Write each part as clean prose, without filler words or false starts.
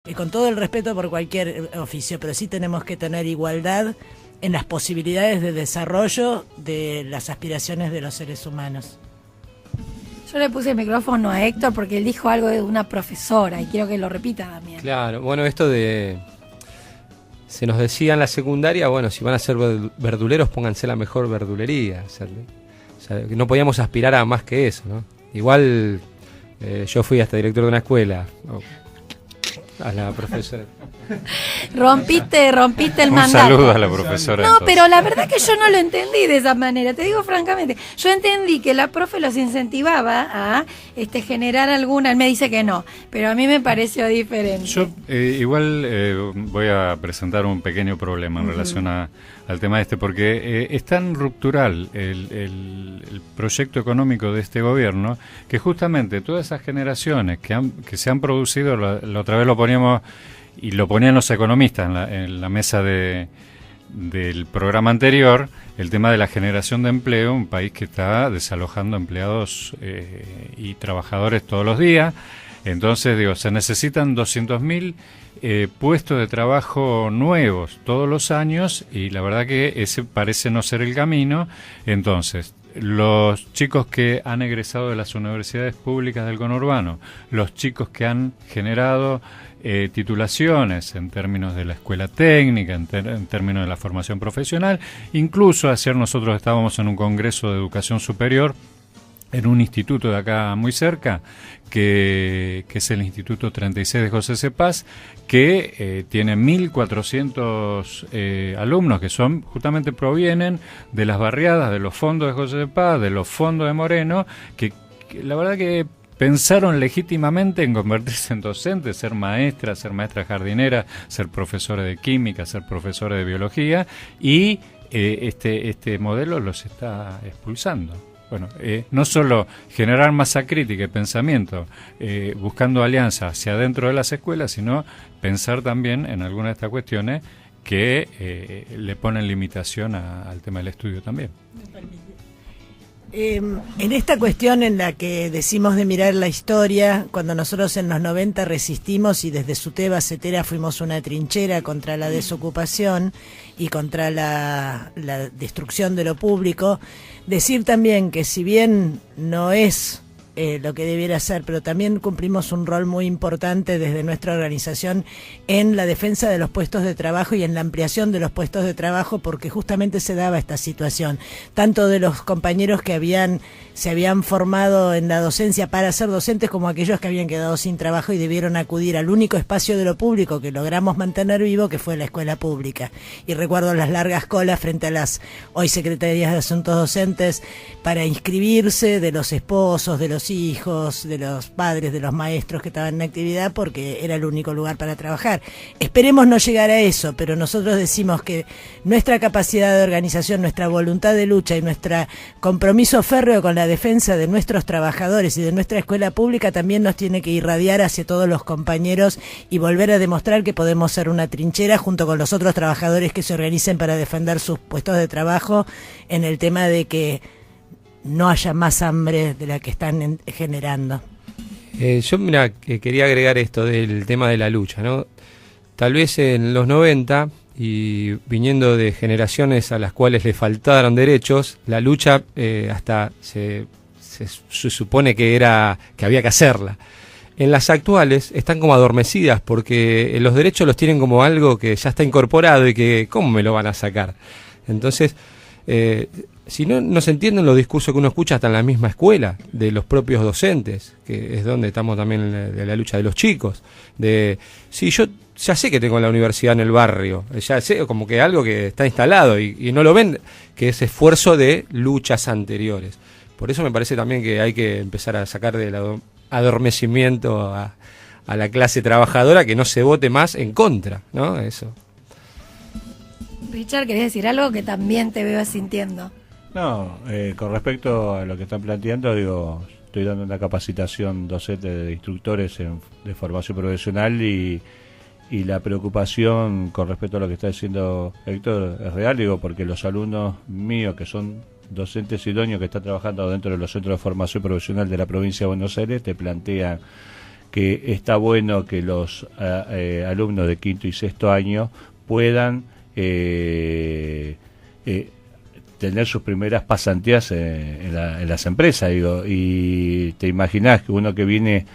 Y con todo el respeto por cualquier oficio, pero sí tenemos que tener igualdad en las posibilidades de desarrollo de las aspiraciones de los seres humanos. Yo le puse el micrófono a Héctor porque él dijo algo de una profesora y quiero que lo repita también. Claro, bueno, esto de... Se nos decía en la secundaria, bueno, si van a ser verduleros, pónganse la mejor verdulería. O sea, que no podíamos aspirar a más que eso, ¿no? Igual yo fui hasta director de una escuela, a la profesora. Rompiste el mandato. Un saludo a la profesora. No, entonces. pero la verdad que yo no lo entendí de esa manera, te digo francamente. Yo entendí que la profe los incentivaba a generar alguna, él me dice que no, pero a mí me pareció diferente. Yo igual voy a presentar un pequeño problema en relación al tema porque es tan ruptural el proyecto económico de este gobierno que justamente todas esas generaciones que se han producido, la otra vez lo poníamos y lo ponían los economistas en la mesa del programa anterior, el tema de la generación de empleo, un país que está desalojando empleados y trabajadores todos los días. Entonces, digo, se necesitan 200.000 puestos de trabajo nuevos todos los años y la verdad que ese parece no ser el camino. Entonces, los chicos que han egresado de las universidades públicas del conurbano, los chicos que han generado titulaciones en términos de la escuela técnica, en términos de la formación profesional, incluso ayer nosotros estábamos en un congreso de educación superior en un instituto de acá muy cerca, que es el Instituto 36 de José C. Paz, que tiene 1.400 alumnos que justamente provienen de las barriadas, de los fondos de José C. Paz, de los fondos de Moreno, que la verdad que pensaron legítimamente en convertirse en docentes, ser maestra jardinera, ser profesora de química, ser profesora de biología, y este modelo los está expulsando. Bueno, no solo generar masa crítica y pensamiento buscando alianzas hacia adentro de las escuelas, sino pensar también en algunas de estas cuestiones que le ponen limitación al tema del estudio también. En esta cuestión en la que decimos de mirar la historia, cuando nosotros en los 90 resistimos y desde Suteba, Cetera fuimos una trinchera contra la desocupación y contra la destrucción de lo público, decir también que si bien no es lo que debiera ser, pero también cumplimos un rol muy importante desde nuestra organización en la defensa de los puestos de trabajo y en la ampliación de los puestos de trabajo, porque justamente se daba esta situación, tanto de los compañeros que se habían formado en la docencia para ser docentes, como aquellos que habían quedado sin trabajo y debieron acudir al único espacio de lo público que logramos mantener vivo, que fue la escuela pública. Y recuerdo las largas colas frente a las hoy Secretarías de Asuntos Docentes para inscribirse, de los esposos, de los hijos, de los padres, de los maestros que estaban en actividad, porque era el único lugar para trabajar. Esperemos no llegar a eso, pero nosotros decimos que nuestra capacidad de organización, nuestra voluntad de lucha y nuestro compromiso férreo con la defensa de nuestros trabajadores y de nuestra escuela pública también nos tiene que irradiar hacia todos los compañeros y volver a demostrar que podemos ser una trinchera junto con los otros trabajadores que se organicen para defender sus puestos de trabajo en el tema de que no haya más hambre de la que están generando. Yo, mira, quería agregar esto del tema de la lucha, ¿no? Tal vez en los 90, y viniendo de generaciones a las cuales le faltaron derechos, la lucha hasta se supone que había que hacerla. En las actuales están como adormecidas porque los derechos los tienen como algo que ya está incorporado y que ¿cómo me lo van a sacar? Entonces, si no se entienden los discursos que uno escucha hasta en la misma escuela, de los propios docentes, que es donde estamos también de la lucha de los chicos, sí, yo ya sé que tengo la universidad en el barrio, ya sé como que algo que está instalado y no lo ven, que es esfuerzo de luchas anteriores. Por eso me parece también que hay que empezar a sacar del adormecimiento a la clase trabajadora, que no se vote más en contra, ¿no? Eso. Richard, ¿querés decir algo que también te veo sintiendo? No, con respecto a lo que están planteando, digo, estoy dando una capacitación docente de instructores de formación profesional y la preocupación con respecto a lo que está diciendo Héctor es real, digo, porque los alumnos míos que son docentes idóneos que están trabajando dentro de los centros de formación profesional de la provincia de Buenos Aires te plantean que está bueno que los alumnos de quinto y sexto año puedan tener sus primeras pasantías en las empresas, digo, y te imaginás que uno que viene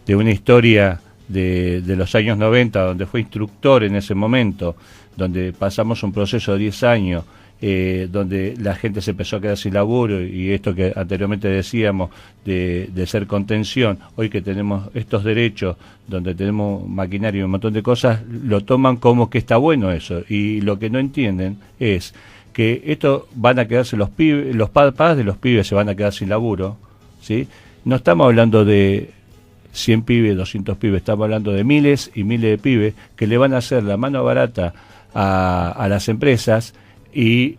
de una historia de los años 90, donde fue instructor en ese momento, donde pasamos un proceso de 10 años, donde la gente se empezó a quedar sin laburo, y esto que anteriormente decíamos de ser contención, hoy que tenemos estos derechos, donde tenemos maquinaria y un montón de cosas, lo toman como que está bueno eso, y lo que no entienden es que esto van a quedarse los pibes, los papás de los pibes se van a quedar sin laburo, ¿sí? No estamos hablando de 100 pibes, 200 pibes, estamos hablando de miles y miles de pibes que le van a hacer la mano barata a las empresas. Y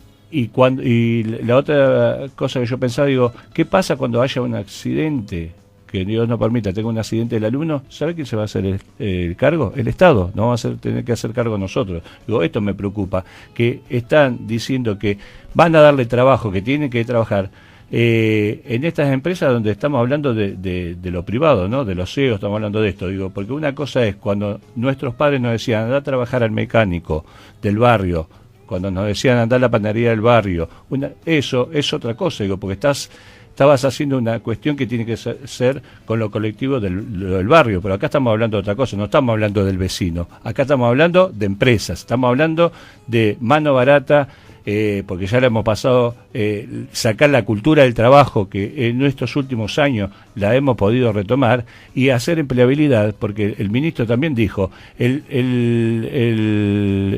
la otra cosa que yo pensaba, digo, ¿qué pasa cuando haya un accidente? Que Dios no permita, tenga un accidente del alumno, ¿sabe quién se va a hacer el cargo? El Estado, no va a tener que hacer cargo nosotros. Digo, esto me preocupa, que están diciendo que van a darle trabajo, que tienen que trabajar en estas empresas donde estamos hablando de lo privado, ¿no? De los CEOs, estamos hablando de esto, digo, porque una cosa es cuando nuestros padres nos decían, anda a trabajar al mecánico del barrio, cuando nos decían andar a la panadería del barrio, eso es otra cosa, digo, porque estabas haciendo una cuestión que tiene que ser con lo colectivo del barrio, pero acá estamos hablando de otra cosa, no estamos hablando del vecino, acá estamos hablando de empresas, estamos hablando de mano barata, porque ya le hemos pasado, sacar la cultura del trabajo, que en estos últimos años la hemos podido retomar, y hacer empleabilidad, porque el ministro también dijo, el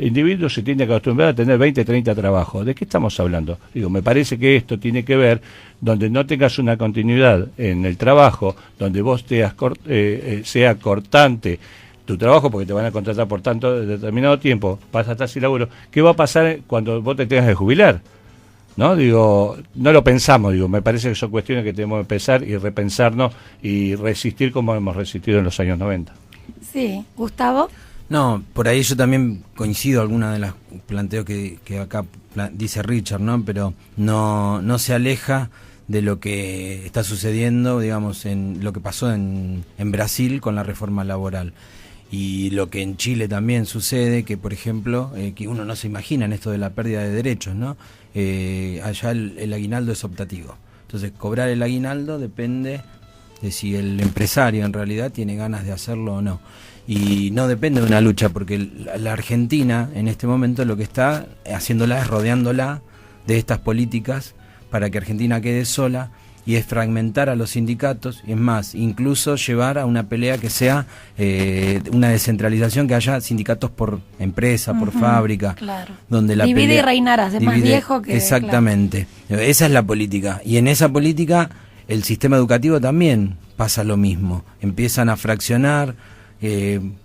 individuo se tiene que acostumbrar a tener 20, 30 trabajos. ¿De qué estamos hablando? Digo, me parece que esto tiene que ver donde no tengas una continuidad en el trabajo, donde vos sea cortante tu trabajo, porque te van a contratar por tanto determinado tiempo, vas a estar sin laburo. ¿Qué va a pasar cuando vos te tengas que jubilar? ¿No? Digo, no lo pensamos, digo, me parece que son cuestiones que tenemos que pensar y repensarnos y resistir como hemos resistido en los años 90. Sí, Gustavo. No, por ahí yo también coincido alguna de las planteos que acá dice Richard, ¿no? Pero no se aleja de lo que está sucediendo, digamos, en lo que pasó en Brasil con la reforma laboral. Y lo que en Chile también sucede, que por ejemplo, que uno no se imagina en esto de la pérdida de derechos, ¿no? Allá el aguinaldo es optativo. Entonces, cobrar el aguinaldo depende de si el empresario en realidad tiene ganas de hacerlo o no. Y no depende de una lucha, porque la Argentina en este momento lo que está haciéndola es rodeándola de estas políticas para que Argentina quede sola, y es fragmentar a los sindicatos, y es más, incluso llevar a una pelea que sea una descentralización, que haya sindicatos por empresa, por fábrica, claro. Donde la divide pelea, y reinarás, es más viejo que... Exactamente, claro. Esa es la política, y en esa política el sistema educativo también pasa lo mismo, empiezan a fraccionar,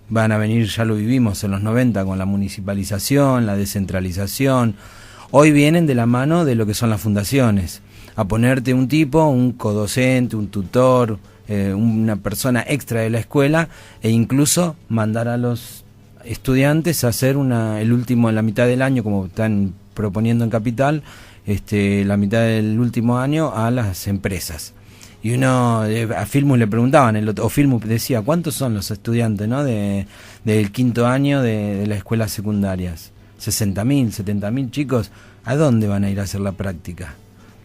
van a venir, ya lo vivimos en los 90 con la municipalización, la descentralización, hoy vienen de la mano de lo que son las fundaciones, a ponerte un tipo, un codocente, un tutor, una persona extra de la escuela, e incluso mandar a los estudiantes a hacer la mitad del año, como están proponiendo en Capital, la mitad del último año a las empresas. Y a Filmus le preguntaban, o Filmus decía, ¿cuántos son los estudiantes, ¿no? del quinto año de las escuelas secundarias? 60.000, 70.000 chicos, ¿a dónde van a ir a hacer la práctica?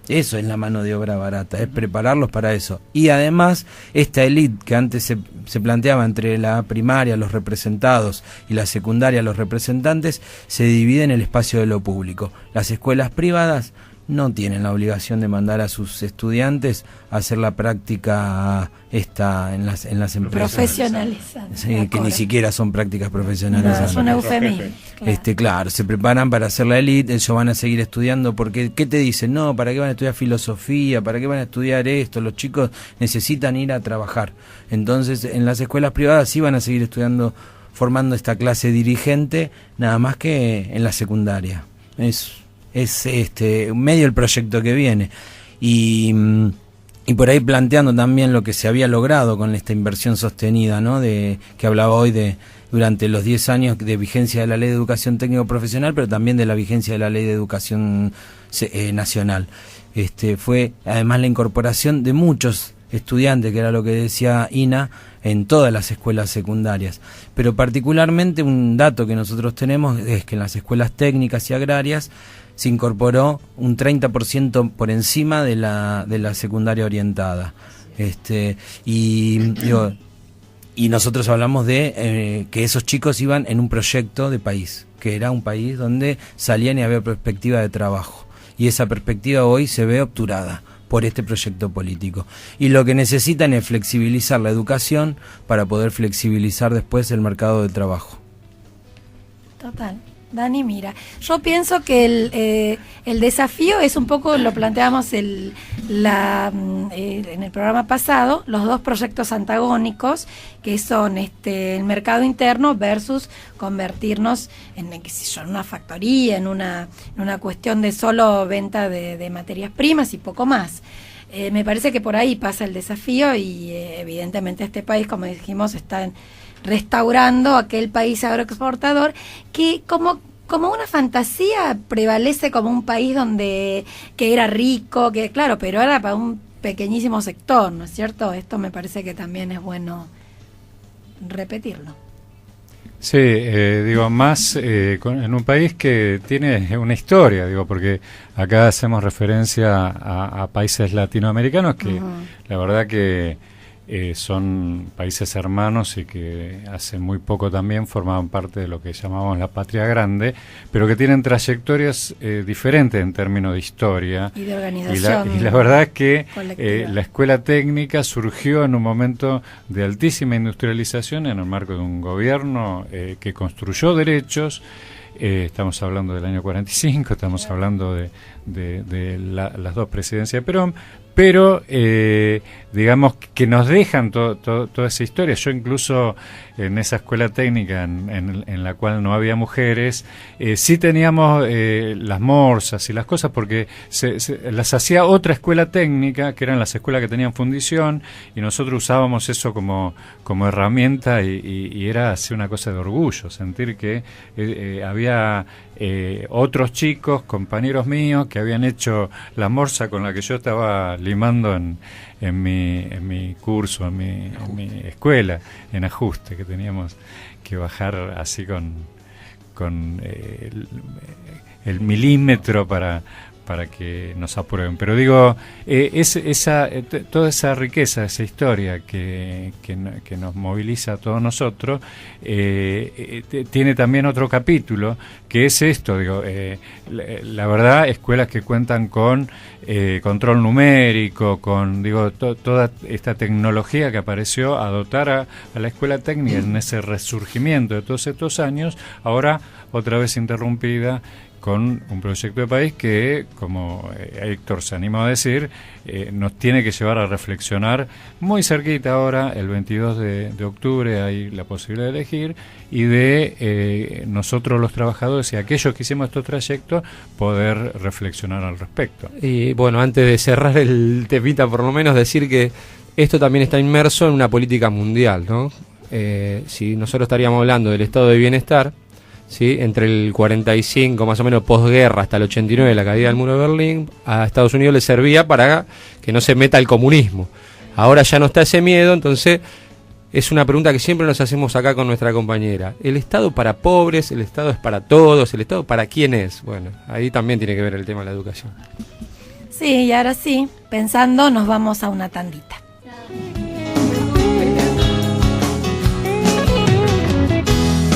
Eso es la mano de obra barata, es prepararlos para eso. Y además, esta élite que antes se planteaba entre la primaria, los representados, y la secundaria, los representantes, se divide en el espacio de lo público. Las escuelas privadas no tienen la obligación de mandar a sus estudiantes a hacer la práctica en las empresas. Profesionalizadas. Sí, que ni siquiera son prácticas profesionales. No, es un eufemismo. Claro. Claro, se preparan para hacer la élite, ellos van a seguir estudiando, porque ¿qué te dicen? No, ¿para qué van a estudiar filosofía? ¿Para qué van a estudiar esto? Los chicos necesitan ir a trabajar. Entonces, en las escuelas privadas sí van a seguir estudiando, formando esta clase dirigente, nada más que en la secundaria. Es medio el proyecto que viene. Y por ahí planteando también lo que se había logrado con esta inversión sostenida, ¿no? Que hablaba hoy durante los 10 años de vigencia de la Ley de Educación Técnico Profesional, pero también de la vigencia de la Ley de Educación Nacional. Fue además la incorporación de muchos estudiante, que era lo que decía Ina, en todas las escuelas secundarias. Pero particularmente un dato que nosotros tenemos es que en las escuelas técnicas y agrarias se incorporó un 30% por encima de la secundaria orientada. Y nosotros hablamos de que esos chicos iban en un proyecto de país, que era un país donde salían y había perspectiva de trabajo. Y esa perspectiva hoy se ve obturada por este proyecto político. Y lo que necesitan es flexibilizar la educación para poder flexibilizar después el mercado de trabajo. Total. Dani, mira, yo pienso que el desafío es un poco, lo planteamos en el programa pasado, los dos proyectos antagónicos, que son el mercado interno versus convertirnos en una factoría, en una cuestión de solo venta de materias primas y poco más. Me parece que por ahí pasa el desafío y evidentemente este país, como dijimos, está restaurando aquel país agroexportador que como una fantasía prevalece como un país que era rico, que claro, pero era para un pequeñísimo sector, ¿no es cierto? Esto me parece que también es bueno repetirlo. Sí, digo, más en un país que tiene una historia, digo, porque acá hacemos referencia a países latinoamericanos que la verdad que son países hermanos y que hace muy poco también formaban parte de lo que llamamos la patria grande, pero que tienen trayectorias diferentes en términos de historia y de organización. Y la verdad es que colectiva. La escuela técnica surgió en un momento de altísima industrialización en el marco de un gobierno que construyó derechos. Estamos hablando del año 45, estamos hablando de las dos presidencias de Perón, pero digamos que nos dejan toda esa historia. Yo incluso en esa escuela técnica en la cual no había mujeres, sí teníamos las morsas y las cosas porque las hacía otra escuela técnica, que eran las escuelas que tenían fundición, y nosotros usábamos eso como herramienta y era así una cosa de orgullo, sentir que había otros chicos, compañeros míos, que habían hecho la morsa con la que yo estaba limando en mi curso, en mi escuela, en ajuste, que teníamos que bajar así con el milímetro para que nos aprueben. Pero digo, toda esa riqueza, esa historia que nos moviliza a todos nosotros, tiene también otro capítulo, que es esto, digo, la verdad, escuelas que cuentan con control numérico, con toda esta tecnología que apareció a dotar a la escuela técnica en ese resurgimiento de todos estos años, ahora otra vez interrumpida con un proyecto de país que, como Héctor se anima a decir, nos tiene que llevar a reflexionar muy cerquita ahora, el 22 de octubre hay la posibilidad de elegir, y de nosotros los trabajadores y aquellos que hicimos estos trayectos poder reflexionar al respecto. Y bueno, antes de cerrar el temita, por lo menos decir que esto también está inmerso en una política mundial, ¿no? Si nosotros estaríamos hablando del estado de bienestar, ¿sí? Entre el 45, más o menos posguerra, hasta el 89, la caída del muro de Berlín, a Estados Unidos le servía para que no se meta el comunismo. Ahora ya no está ese miedo, entonces es una pregunta que siempre nos hacemos acá con nuestra compañera. ¿El Estado para pobres? ¿El Estado es para todos? ¿El Estado para quién es? Bueno, ahí también tiene que ver el tema de la educación. Sí, y ahora sí, pensando, nos vamos a una tandita.